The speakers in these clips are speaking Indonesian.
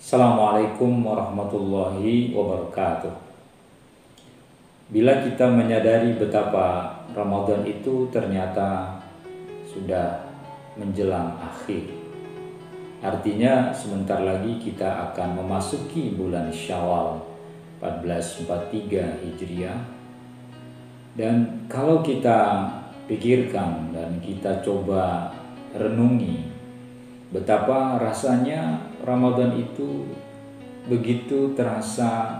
Assalamualaikum warahmatullahi wabarakatuh. Bila kita menyadari betapa Ramadan itu ternyata sudah menjelang akhir, artinya sebentar lagi kita akan memasuki bulan Syawal 1443 Hijriah. Dan kalau kita pikirkan dan kita coba renungi betapa rasanya Ramadan itu begitu terasa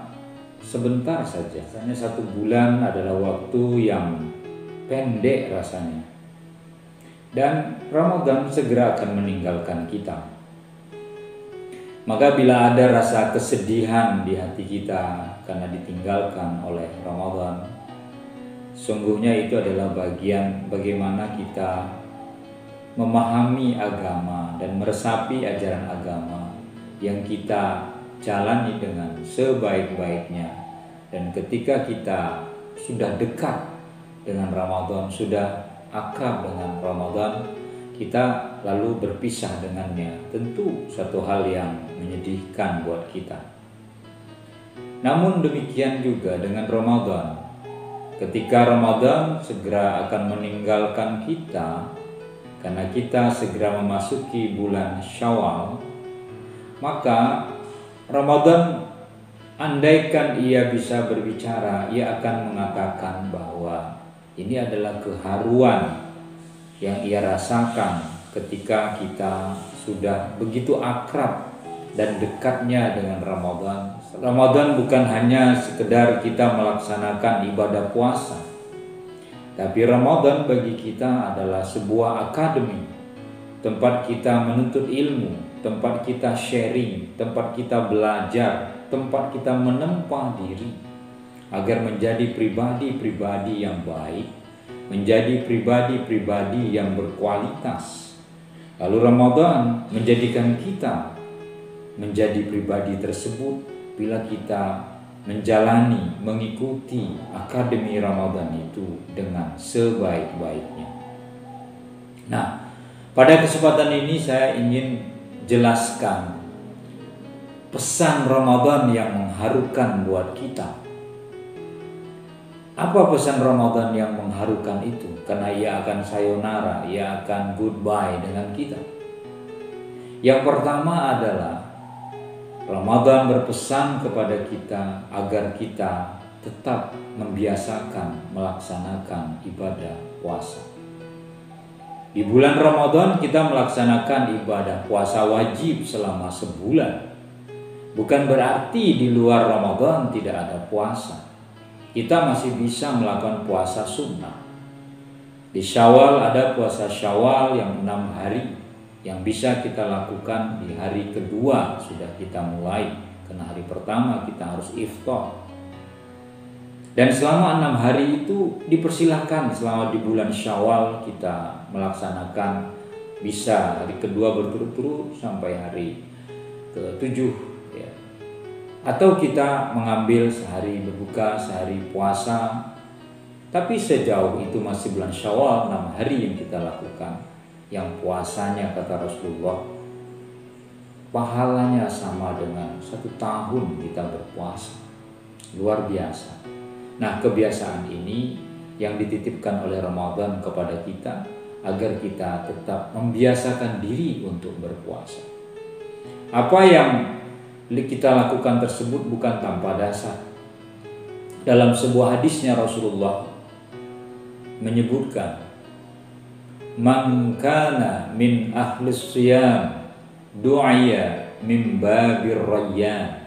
sebentar saja. Rasanya 1 bulan adalah waktu yang pendek rasanya. Dan Ramadan segera akan meninggalkan kita. Maka bila ada rasa kesedihan di hati kita karena ditinggalkan oleh Ramadan, sungguhnya itu adalah bagian bagaimana kita memahami agama dan meresapi ajaran agama yang kita jalani dengan sebaik-baiknya. Dan ketika kita sudah dekat dengan Ramadan, sudah akrab dengan Ramadan, kita lalu berpisah dengannya, tentu satu hal yang menyedihkan buat kita. Namun demikian juga dengan Ramadan. Ketika Ramadan segera akan meninggalkan kita, karena kita segera memasuki bulan Syawal, maka Ramadan, andaikan ia bisa berbicara, ia akan mengatakan bahwa ini adalah keharuan yang ia rasakan ketika kita sudah begitu akrab dan dekatnya dengan Ramadan. Ramadan bukan hanya sekedar kita melaksanakan ibadah puasa, tapi Ramadan bagi kita adalah sebuah akademi, tempat kita menuntut ilmu, tempat kita sharing, tempat kita belajar, tempat kita menempa diri agar menjadi pribadi-pribadi yang baik, menjadi pribadi-pribadi yang berkualitas. Lalu Ramadan menjadikan kita menjadi pribadi tersebut bila kita menjalani, mengikuti akademi Ramadan itu dengan sebaik-baiknya. Nah, pada kesempatan ini saya ingin jelaskan pesan Ramadan yang mengharukan buat kita. Apa pesan Ramadan yang mengharukan itu? Karena ia akan sayonara, ia akan goodbye dengan kita. Yang pertama adalah Ramadan berpesan kepada kita agar kita tetap membiasakan melaksanakan ibadah puasa. Di bulan Ramadan kita melaksanakan ibadah puasa wajib selama sebulan. Bukan berarti di luar Ramadan tidak ada puasa. Kita masih bisa melakukan puasa sunnah. Di Syawal ada puasa Syawal yang 6 hari yang bisa kita lakukan di hari kedua sudah kita mulai. Karena hari pertama kita harus iftar. Dan selama 6 hari itu dipersilahkan selama di bulan Syawal kita melaksanakan bisa hari kedua berturut-turut sampai hari ke-7 ya. Atau kita mengambil sehari berbuka, sehari puasa. Tapi sejauh itu masih bulan Syawal, 6 hari yang kita lakukan. Yang puasanya kata Rasulullah pahalanya sama dengan 1 tahun kita berpuasa. Luar biasa. Nah, kebiasaan ini yang dititipkan oleh Ramadan kepada kita agar kita tetap membiasakan diri untuk berpuasa. Apa yang kita lakukan tersebut bukan tanpa dasar. Dalam sebuah hadisnya Rasulullah menyebutkan, "Man kana min ahlis siyam du'aya min babir rayyan."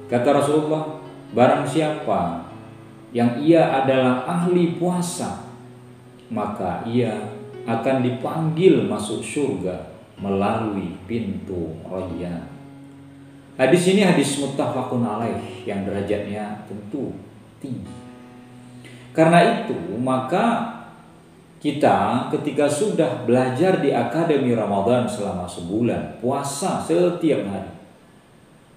Kata Rasulullah, barang siapa yang ia adalah ahli puasa, maka ia akan dipanggil masuk surga melalui pintu Rayyan. Hadis ini hadis muttafaqun alaih yang derajatnya tentu tinggi. Karena itu maka kita ketika sudah belajar di Akademi Ramadan selama sebulan, puasa setiap hari,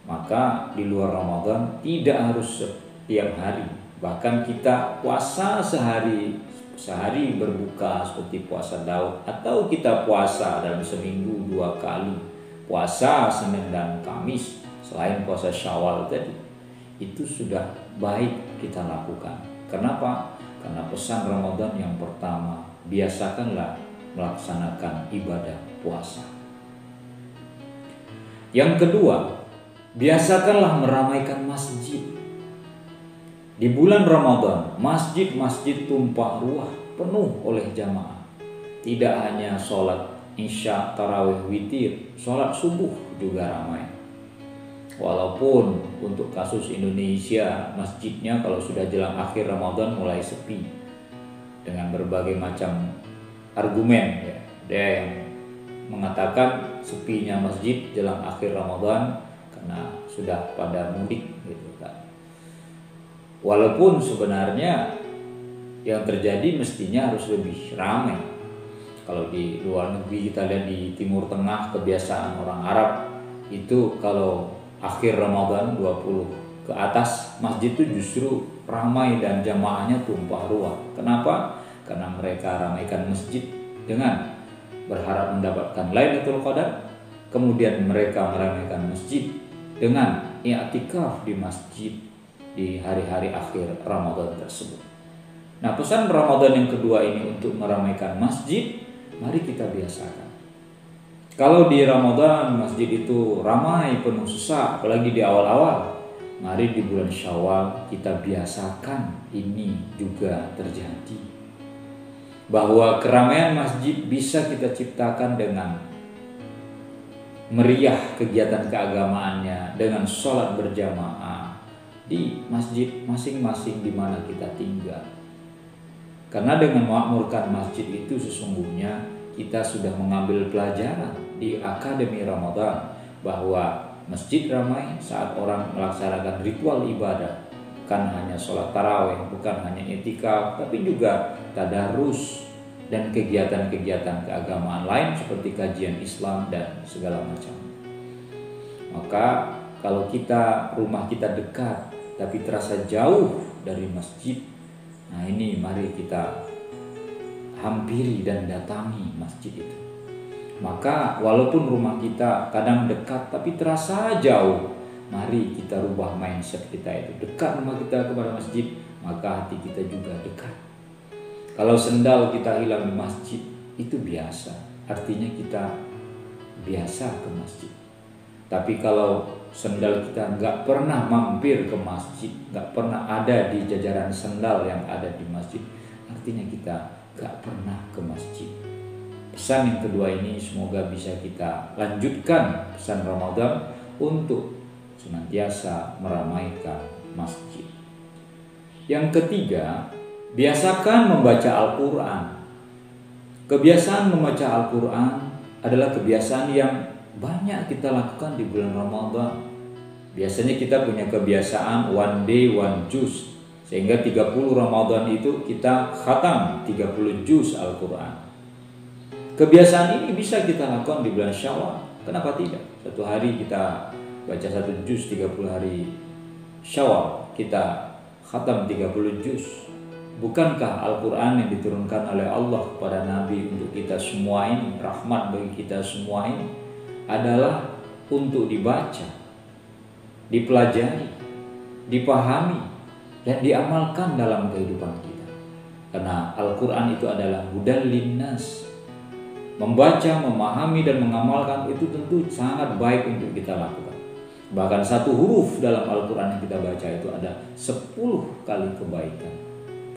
maka di luar Ramadan tidak harus setiap hari. Bahkan kita puasa sehari berbuka seperti puasa Daud, atau kita puasa dalam seminggu 2 kali puasa Senin dan Kamis selain puasa Syawal tadi, itu sudah baik kita lakukan. Kenapa? Karena pesan Ramadan yang pertama, biasakanlah melaksanakan ibadah puasa. Yang kedua, biasakanlah meramaikan masjid. Di bulan Ramadan, masjid-masjid tumpah ruah, penuh oleh jamaah. Tidak hanya sholat Isya, tarawih, witir, sholat subuh juga ramai. Walaupun untuk kasus Indonesia, masjidnya kalau sudah jelang akhir Ramadan mulai sepi dengan berbagai macam argumen. Ya. Ada yang mengatakan sepinya masjid jelang akhir Ramadan karena sudah pada mudik gitu kan. Walaupun sebenarnya yang terjadi mestinya harus lebih ramai. Kalau di luar negeri kita lihat di Timur Tengah, kebiasaan orang Arab itu kalau akhir Ramadan 20 ke atas, masjid itu justru ramai dan jamaahnya tumpah ruah. Kenapa? Karena mereka ramaikan masjid dengan berharap mendapatkan Lailatul Qadar. Kemudian mereka meramaikan masjid dengan i'tikaf di masjid di hari-hari akhir Ramadan tersebut. Nah, pesan Ramadan yang kedua ini untuk meramaikan masjid, mari kita biasakan. Kalau di Ramadan masjid itu ramai, penuh sesak, apalagi di awal-awal, mari di bulan Syawal kita biasakan ini juga terjadi. Bahwa keramaian masjid bisa kita ciptakan dengan meriah kegiatan keagamaannya, dengan sholat berjamaah di masjid masing-masing di mana kita tinggal. Karena dengan memakmurkan masjid itu sesungguhnya kita sudah mengambil pelajaran di Akademi Ramadan bahwa masjid ramai saat orang melaksanakan ritual ibadah, bukan hanya sholat tarawih, bukan hanya i'tikaf, tapi juga tadarus dan kegiatan-kegiatan keagamaan lain seperti kajian Islam dan segala macam. Maka kalau rumah kita dekat tapi terasa jauh dari masjid, nah ini mari kita hampiri dan datangi masjid itu. Maka walaupun rumah kita kadang dekat tapi terasa jauh, mari kita rubah mindset kita itu. Dekat rumah kita kepada masjid, maka hati kita juga dekat. Kalau sendal kita hilang di masjid, itu biasa. Artinya kita biasa ke masjid. Tapi kalau sendal kita nggak pernah mampir ke masjid, nggak pernah ada di jajaran sendal yang ada di masjid, artinya kita nggak pernah ke masjid. Pesan yang kedua ini semoga bisa kita lanjutkan, pesan Ramadan untuk senantiasa meramaikan masjid. Yang ketiga, biasakan membaca Al-Quran. Kebiasaan membaca Al-Quran adalah kebiasaan yang banyak kita lakukan di bulan Ramadan. Biasanya kita punya kebiasaan one day one juz, sehingga 30 Ramadan itu kita khatam 30 juz Al-Quran. Kebiasaan ini bisa kita lakukan di bulan Syawal. Kenapa tidak? Satu hari kita baca 1 juz, 30 hari Syawal kita khatam 30 juz. Bukankah Al-Quran yang diturunkan oleh Allah kepada Nabi untuk kita semua ini, rahmat bagi kita semua ini, adalah untuk dibaca, dipelajari, dipahami, dan diamalkan dalam kehidupan kita. Karena Al-Quran itu adalah hudan linnas. Membaca, memahami, dan mengamalkan itu tentu sangat baik untuk kita lakukan. Bahkan satu huruf dalam Al-Quran yang kita baca itu ada 10 kali kebaikan.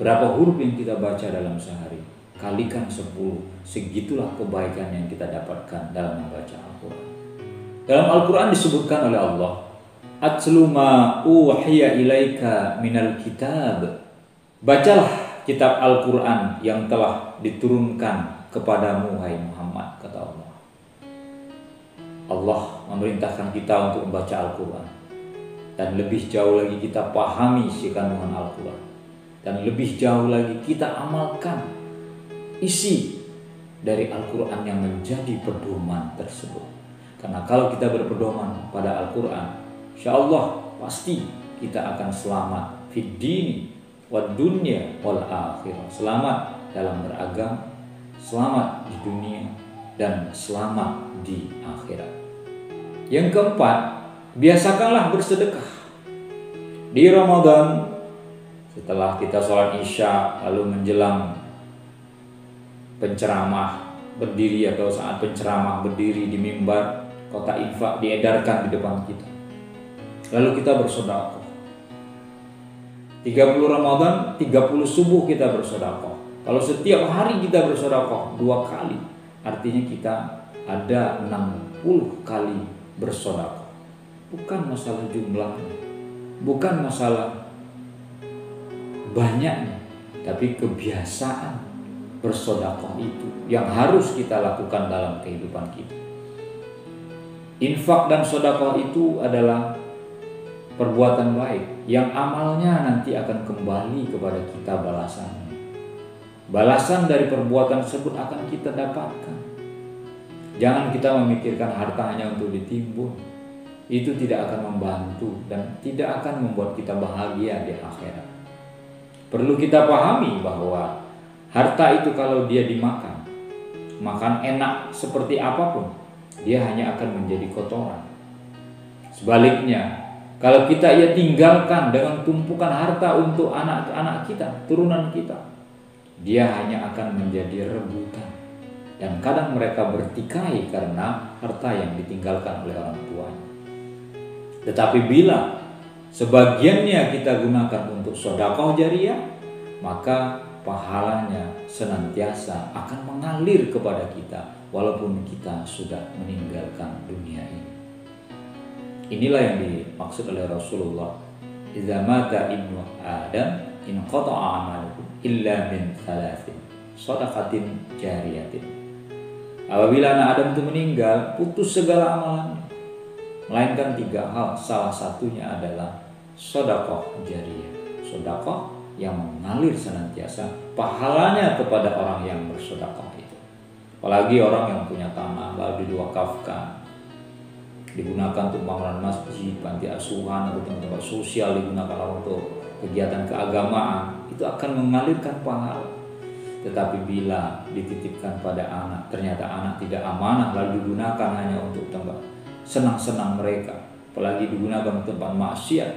Berapa huruf yang kita baca dalam sehari? Kalikan 10, segitulah kebaikan yang kita dapatkan dalam membaca Al-Quran. Dalam Al-Quran disebutkan oleh Allah, Atlu ma uhiya ilaika minal kitab. Bacalah kitab Al-Quran yang telah diturunkan kepadamu, hai Muhammad, kata Allah. Allah memerintahkan kita untuk membaca Al-Quran. Dan lebih jauh lagi kita pahami isi kandungan Al-Quran. Dan lebih jauh lagi kita amalkan isi dari Al-Quran yang menjadi pedoman tersebut. Karena kalau kita berpedoman pada Al-Quran, insya Allah pasti kita akan selamat fid dini wad dunya wal akhirah. Selamat dalam beragama, selamat di dunia, dan selamat di akhirat. Yang keempat, biasakanlah bersedekah. Di Ramadan, setelah kita sholat Isya lalu menjelang penceramah berdiri atau saat penceramah berdiri di mimbar, kota infak diedarkan di depan kita. Lalu kita bersedekah. 30 Ramadan, 30 subuh kita bersedekah. Kalau setiap hari kita bersedekah 2 kali, artinya kita ada 60 kali bersedekah. Bukan masalah jumlahnya, bukan masalah banyaknya, tapi kebiasaan bersedekah itu yang harus kita lakukan dalam kehidupan kita. Infak dan sedekah itu adalah perbuatan baik yang amalnya nanti akan kembali kepada kita balasannya. Balasan dari perbuatan tersebut akan kita dapatkan. Jangan kita memikirkan harta hanya untuk ditimbun. Itu tidak akan membantu dan tidak akan membuat kita bahagia di akhirat. Perlu kita pahami bahwa harta itu kalau dia dimakan, makan enak seperti apapun, dia hanya akan menjadi kotoran. Sebaliknya, kalau kita tinggalkan dengan tumpukan harta untuk anak-anak kita, turunan kita, dia hanya akan menjadi rebutan. Dan kadang mereka bertikai karena harta yang ditinggalkan oleh orang tuanya. Tetapi bila sebagiannya kita gunakan untuk sedekah jariyah, maka pahalanya senantiasa akan mengalir kepada kita walaupun kita sudah meninggalkan dunia ini. Inilah yang dimaksud oleh Rasulullah. Idza mata ibnu Adam inqata'a amaluhu illa min thalathin, shadaqatin jariyatin. Apabila anak Adam itu meninggal, putus segala amalannya, melainkan 3 hal. Salah satunya adalah sedekah jariyah, sedekah yang mengalir senantiasa, pahalanya kepada orang yang bersedekah itu. Apalagi orang yang punya tanah lalu diwakafkan, digunakan untuk bangunan masjid, panti asuhan, atau tempat sosial, digunakan untuk kegiatan keagamaan, itu akan mengalirkan pahala. Tetapi bila dititipkan pada anak, ternyata anak tidak amanah lalu digunakan hanya untuk tempat senang-senang mereka, apalagi digunakan untuk tempat maksiat,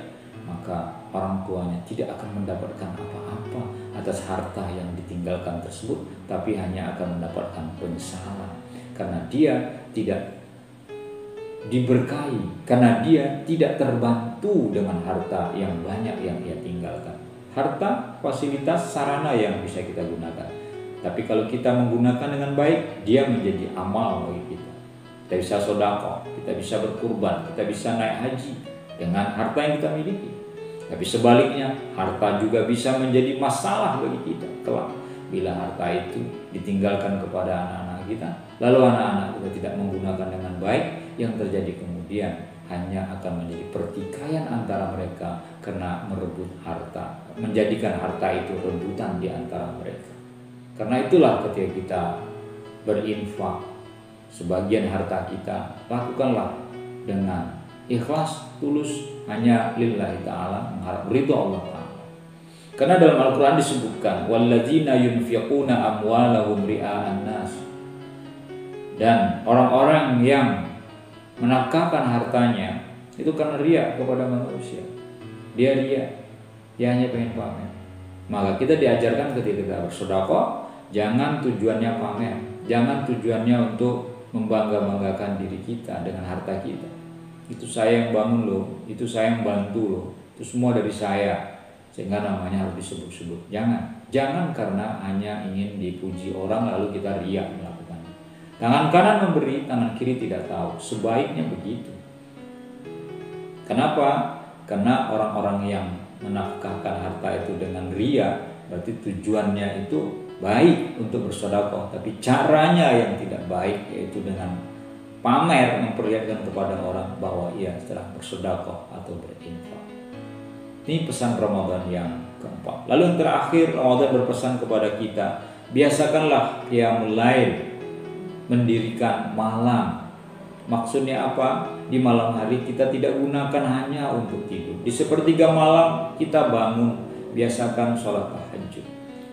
maka orang tuanya tidak akan mendapatkan apa-apa atas harta yang ditinggalkan tersebut, tapi hanya akan mendapatkan penyesalan karena dia tidak diberkahi, karena dia tidak terbantu dengan harta yang banyak yang ia tinggalkan. Harta, fasilitas, sarana yang bisa kita gunakan. Tapi kalau kita menggunakan dengan baik, dia menjadi amal bagi kita. Kita bisa sedekah, kita bisa berkurban, kita bisa naik haji dengan harta yang kita miliki. Tapi sebaliknya, harta juga bisa menjadi masalah bagi kita kelak bila harta itu ditinggalkan kepada anak-anak kita, lalu anak-anak kita tidak menggunakan dengan baik, yang terjadi kemudian hanya akan menjadi pertikaian antara mereka karena merebut harta, menjadikan harta itu rebutan di antara mereka. Karena itulah ketika kita berinfak, sebagian harta kita lakukanlah dengan ikhlas, tulus, hanya lillahi ta'ala, mengharap ridho Allah ta'ala. Karena dalam Al-Quran disebutkan walladzina yunfiquna amwalahum ria'an nas, dan orang-orang yang menafkahkan hartanya itu karena riya kepada manusia. Dia riya, dia hanya pengen pamer. Maka kita diajarkan ketika kita bersedekah, jangan tujuannya pamer, jangan tujuannya untuk membangga-banggakan diri kita dengan harta kita. Itu saya yang bangun loh, itu saya yang bantu loh, itu semua dari saya, sehingga namanya harus disebut-sebut. Jangan karena hanya ingin dipuji orang lalu kita riya melakukan. Tangan kanan memberi, tangan kiri tidak tahu. Sebaiknya begitu. Kenapa? Karena orang-orang yang menafkahkan harta itu dengan riya, berarti tujuannya itu baik untuk bersedekah, tapi caranya yang tidak baik, yaitu dengan pamer, memperlihatkan kepada orang bahwa ia telah bersedekah atau berinfak. Ini pesan Ramadan yang keempat. Lalu yang terakhir, Ramadan berpesan kepada kita, biasakanlah qiyamul lail, mendirikan malam. Maksudnya apa? Di malam hari kita tidak gunakan hanya untuk tidur. Di sepertiga malam kita bangun, biasakan sholat tahajud.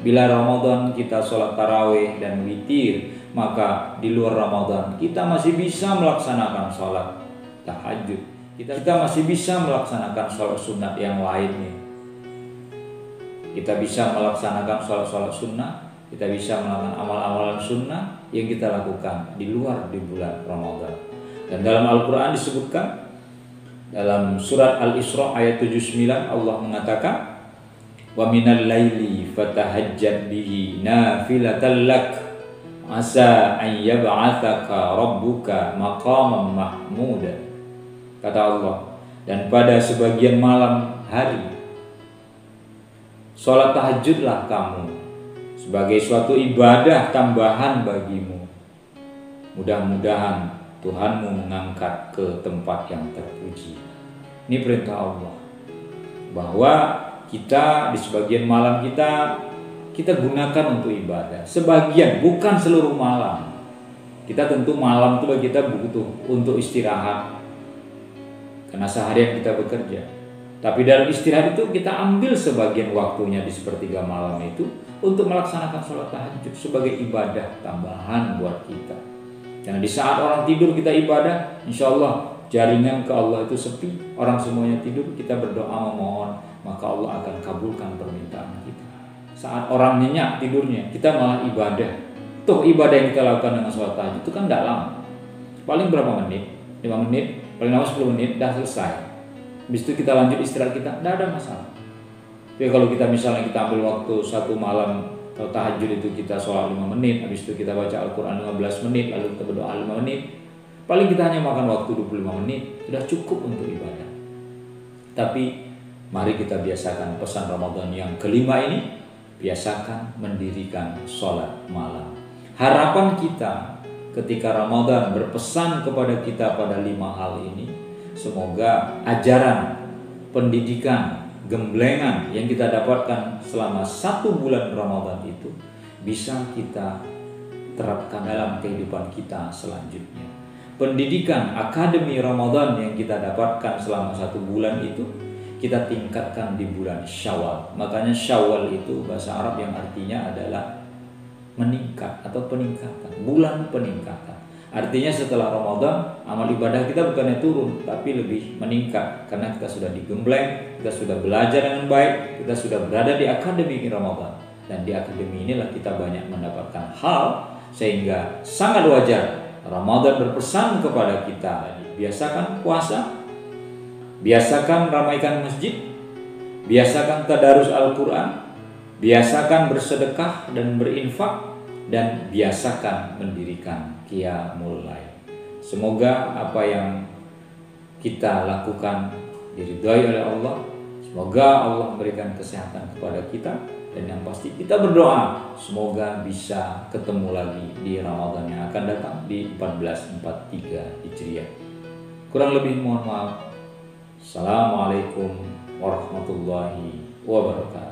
Bila Ramadan kita sholat tarawih dan witir, maka di luar Ramadan kita masih bisa melaksanakan sholat tahajud. Kita masih bisa melaksanakan sholat sunat yang lainnya. Kita bisa melaksanakan sholat sunnah, kita bisa melakukan amal-amalan sunnah yang kita lakukan di luar di bulan Ramadan. Dan dalam Al-Quran disebutkan dalam surat Al-Isra ayat 79 Allah mengatakan, wa minal laili fatahajjad bihi nafilatan lak asa an yab'atsaka rabbuka maqaman mahmuda. Kata Allah, dan pada sebagian malam hari sholat tahajudlah kamu sebagai suatu ibadah tambahan bagimu. Mudah-mudahan Tuhanmu mengangkat ke tempat yang terpuji. Ini perintah Allah, bahwa kita di sebagian malam kita gunakan untuk ibadah. Sebagian, bukan seluruh malam. Kita tentu malam itu bagi kita butuh untuk istirahat, karena seharian kita bekerja. Tapi dalam istirahat itu kita ambil sebagian waktunya di sepertiga malam itu untuk melaksanakan sholat tahajud sebagai ibadah tambahan buat kita. Karena di saat orang tidur kita ibadah, insya Allah jaringan ke Allah itu sepi, orang semuanya tidur, kita berdoa memohon, maka Allah akan kabulkan permintaan kita. Saat orang nyenyak tidurnya, kita malah ibadah. Tuh ibadah yang kita lakukan dengan sholat tahajud itu kan tidak lama, paling berapa menit, 5 menit, paling lama 10 menit, dah selesai. Habis itu kita lanjut istirahat kita, tidak ada masalah. Tapi kalau kita misalnya kita ambil waktu satu malam, kalau tahajud itu kita sholat 5 menit, habis itu kita baca Al-Quran 15 menit, lalu kita berdoa 5 menit, paling kita hanya makan waktu 25 menit, sudah cukup untuk ibadah. Tapi mari kita biasakan pesan Ramadan yang kelima ini, biasakan mendirikan sholat malam. Harapan kita ketika Ramadan berpesan kepada kita pada 5 hal ini, semoga ajaran, pendidikan, gemblengan yang kita dapatkan selama 1 bulan Ramadan itu bisa kita terapkan dalam kehidupan kita selanjutnya. Pendidikan Akademi Ramadan yang kita dapatkan selama 1 bulan itu kita tingkatkan di bulan Syawal. Makanya Syawal itu bahasa Arab yang artinya adalah meningkat atau peningkatan, bulan peningkatan. Artinya setelah Ramadan amal ibadah kita bukannya turun, tapi lebih meningkat karena kita sudah digembleng, kita sudah belajar dengan baik, kita sudah berada di Akademi Ramadan. Dan di akademi inilah kita banyak mendapatkan hal, sehingga sangat wajar Ramadan berpesan kepada kita, biasakan puasa, biasakan ramaikan masjid, biasakan tadarus Al-Quran, biasakan bersedekah dan berinfak, dan biasakan mendirikan qiyamul lail. Semoga apa yang kita lakukan diridhai oleh Allah. Semoga Allah memberikan kesehatan kepada kita, dan yang pasti kita berdoa semoga bisa ketemu lagi di Ramadan yang akan datang di 1443 Hijriah. Kurang lebih mohon maaf. Assalamualaikum warahmatullahi wabarakatuh.